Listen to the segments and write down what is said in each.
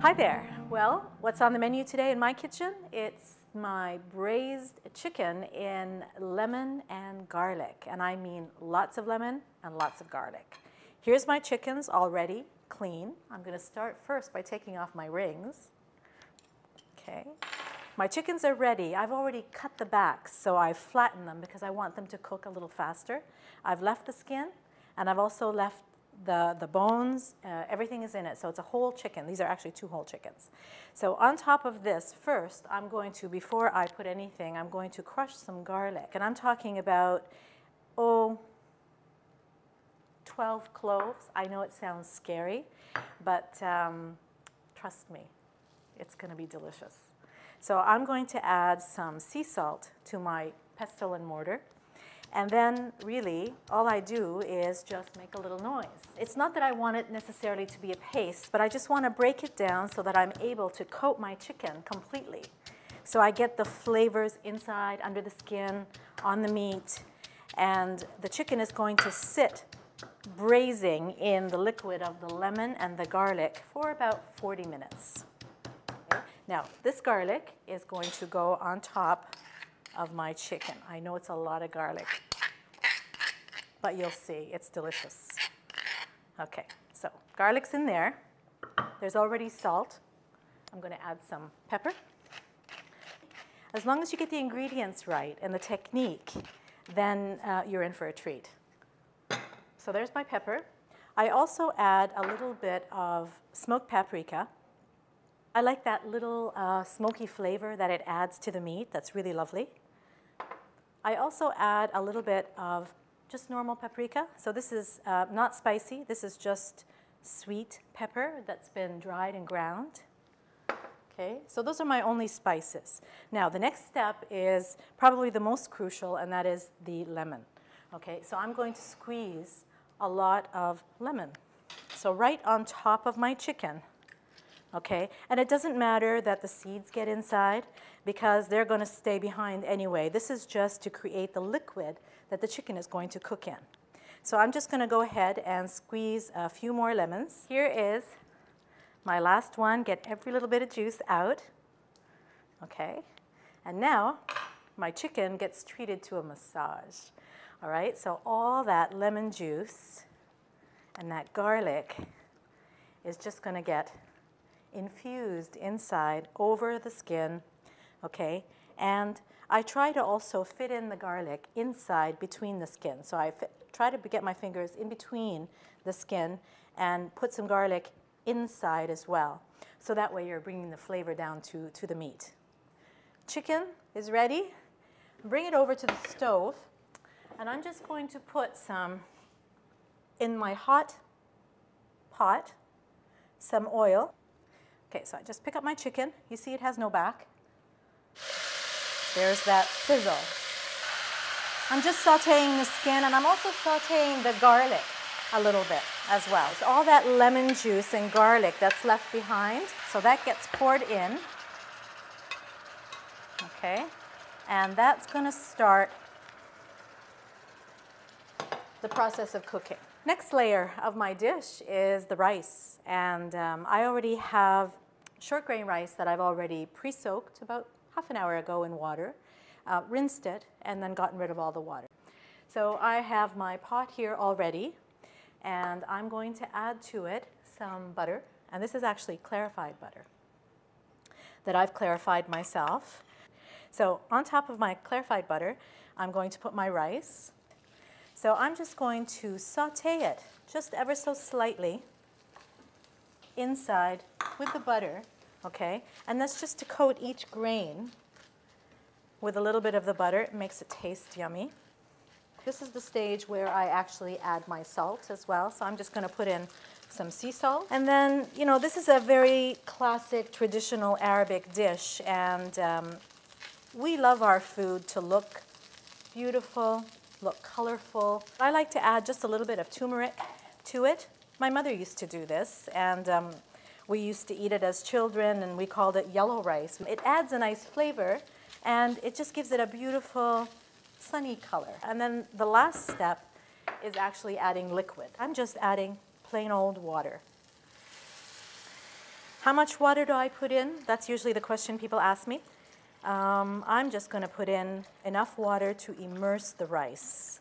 Hi there. Well, what's on the menu today in my kitchen? It's my braised chicken in lemon and garlic. And I mean lots of lemon and lots of garlic. Here's my chickens already clean. I'm going to start first by taking off my rings. Okay. My chickens are ready. I've already cut the backs, so I've flattened them because I want them to cook a little faster. I've left the skin, and I've also left the bones. Everything is in it, so it's a whole chicken. These are actually 2 whole chickens. So on top of this, first, I'm going to, before I put anything, I'm going to crush some garlic. And I'm talking about, 12 cloves. I know it sounds scary, but trust me, it's going to be delicious. So I'm going to add some sea salt to my pestle and mortar. And then, really, all I do is just make a little noise. It's not that I want it necessarily to be a paste, but I just want to break it down so that I'm able to coat my chicken completely. So I get the flavors inside, under the skin, on the meat. And the chicken is going to sit braising in the liquid of the lemon and the garlic for about 40 minutes. Okay? Now, this garlic is going to go on top of my chicken. I know it's a lot of garlic, but you'll see, it's delicious. Okay, so garlic's in there. There's already salt. I'm going to add some pepper. As long as you get the ingredients right and the technique, then you're in for a treat. So there's my pepper. I also add a little bit of smoked paprika. I like that little smoky flavor that it adds to the meat. That's really lovely. I also add a little bit of just normal paprika. So this is not spicy. This is just sweet pepper that's been dried and ground. Okay, so those are my only spices. Now, the next step is probably the most crucial, and that is the lemon. Okay, so I'm going to squeeze a lot of lemon. So right on top of my chicken. Okay, and it doesn't matter that the seeds get inside because they're going to stay behind anyway. This is just to create the liquid that the chicken is going to cook in. So I'm just going to go ahead and squeeze a few more lemons. Here is my last one. Get every little bit of juice out. Okay, and now my chicken gets treated to a massage. All right, so all that lemon juice and that garlic is just going to get infused inside over the skin, okay? And I try to also fit in the garlic inside between the skin. So I try to get my fingers in between the skin and put some garlic inside as well. So that way you're bringing the flavor down to the meat. Chicken is ready. Bring it over to the stove. And I'm just going to put some, in my hot pot, some oil. Okay, so I just pick up my chicken. You see it has no back. There's that sizzle. I'm just sauteing the skin, and I'm also sauteing the garlic a little bit as well. So all that lemon juice and garlic that's left behind, so that gets poured in. Okay, and that's going to start the process of cooking. Next layer of my dish is the rice, and I already have short grain rice that I've already pre-soaked about half an hour ago in water, rinsed it, and then gotten rid of all the water. So I have my pot here already, and I'm going to add to it some butter, and this is actually clarified butter that I've clarified myself. So on top of my clarified butter, I'm going to put my rice. So I'm just going to saute it just ever so slightly inside with the butter, okay? And that's just to coat each grain with a little bit of the butter. It makes it taste yummy. This is the stage where I actually add my salt as well. So I'm just going to put in some sea salt. And then, you know, this is a very classic traditional Arabic dish, and we love our food to look beautiful, look colorful. I like to add just a little bit of turmeric to it. My mother used to do this, and we used to eat it as children, and we called it yellow rice. It adds a nice flavor, and it just gives it a beautiful sunny color. And then the last step is actually adding liquid. I'm just adding plain old water. How much water do I put in? That's usually the question people ask me. I'm just going to put in enough water to immerse the rice,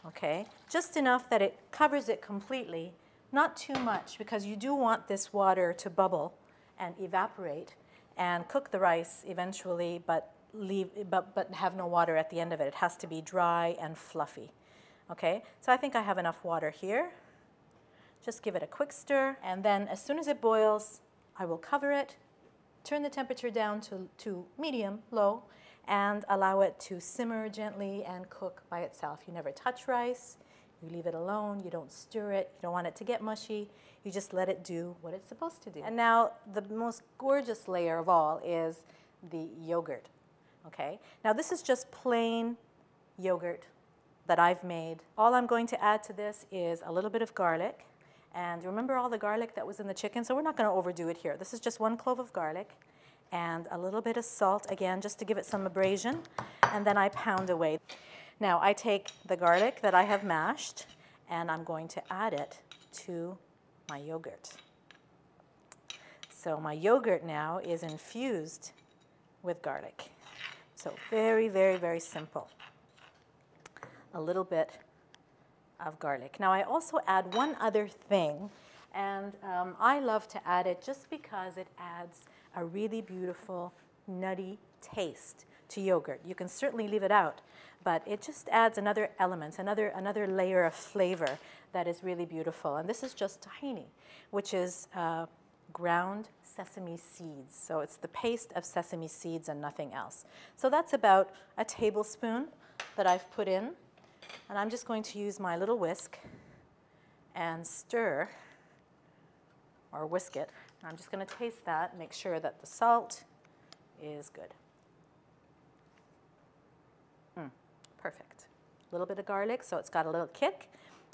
okay? Just enough that it covers it completely, not too much, because you do want this water to bubble and evaporate and cook the rice eventually, but have no water at the end of it. It has to be dry and fluffy, okay? So I think I have enough water here. Just give it a quick stir, and then as soon as it boils, I will cover it, turn the temperature down to medium, low, and allow it to simmer gently and cook by itself. You never touch rice. You leave it alone. You don't stir it. You don't want it to get mushy. You just let it do what it's supposed to do. And now the most gorgeous layer of all is the yogurt. Okay? Now this is just plain yogurt that I've made. All I'm going to add to this is a little bit of garlic. And remember all the garlic that was in the chicken? So we're not going to overdo it here. This is just 1 clove of garlic and a little bit of salt, again, just to give it some abrasion. And then I pound away. Now I take the garlic that I have mashed and I'm going to add it to my yogurt. So my yogurt now is infused with garlic. So very, very, very simple. A little bit of garlic. Now I also add one other thing, and I love to add it just because it adds a really beautiful nutty taste to yogurt. You can certainly leave it out, but it just adds another element, another layer of flavor that is really beautiful. And this is just tahini, which is ground sesame seeds. So it's the paste of sesame seeds and nothing else. So that's about a tablespoon that I've put in. And I'm just going to use my little whisk and stir, or whisk it. I'm just going to taste that, make sure that the salt is good. Perfect. A little bit of garlic, so it's got a little kick,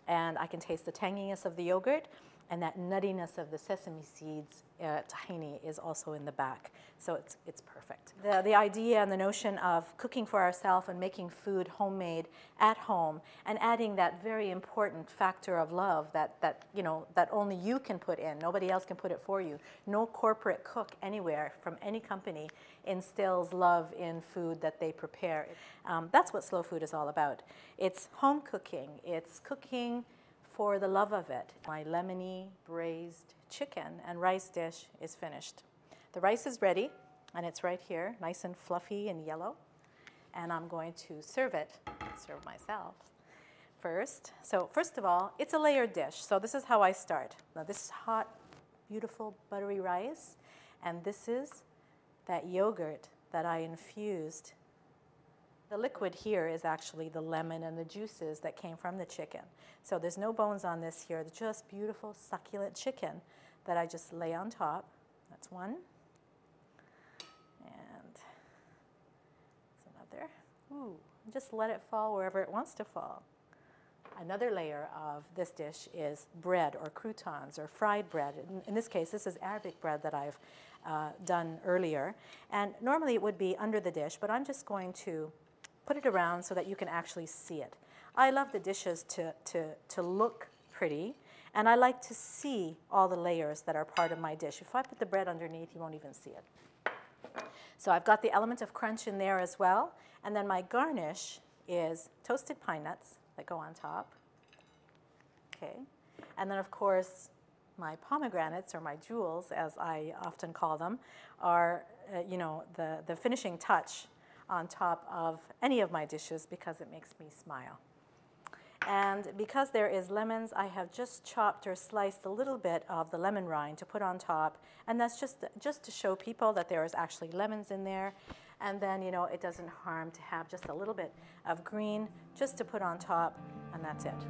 and I can taste the tanginess of the yogurt, and that nuttiness of the sesame seeds, tahini, is also in the back. So it's perfect. The idea and the notion of cooking for ourselves and making food homemade at home and adding that very important factor of love that only you can put in, nobody else can put it for you. No corporate cook anywhere from any company instills love in food that they prepare. That's what slow food is all about. It's home cooking. It's cooking for the love of it. My lemony braised chicken and rice dish is finished. The rice is ready, and it's right here, nice and fluffy and yellow. And I'm going to serve myself first. So first of all, it's a layered dish. So this is how I start. Now this is hot, beautiful, buttery rice, and this is that yogurt that I infused. The liquid here is actually the lemon and the juices that came from the chicken. So there's no bones on this here. It's just beautiful, succulent chicken that I just lay on top. That's one. And that's another. Ooh, just let it fall wherever it wants to fall. Another layer of this dish is bread or croutons or fried bread. In this case, this is Arabic bread that I've done earlier. And normally it would be under the dish, but I'm just going to put it around so that you can actually see it. I love the dishes to look pretty, and I like to see all the layers that are part of my dish. If I put the bread underneath, you won't even see it. So I've got the element of crunch in there as well, and then my garnish is toasted pine nuts that go on top. Okay, and then of course my pomegranates, or my jewels as I often call them, are the finishing touch on top of any of my dishes because it makes me smile. And because there is lemons, I have just chopped or sliced a little bit of the lemon rind to put on top, and that's just to show people that there is actually lemons in there. And then, it doesn't harm to have just a little bit of green just to put on top, and that's it.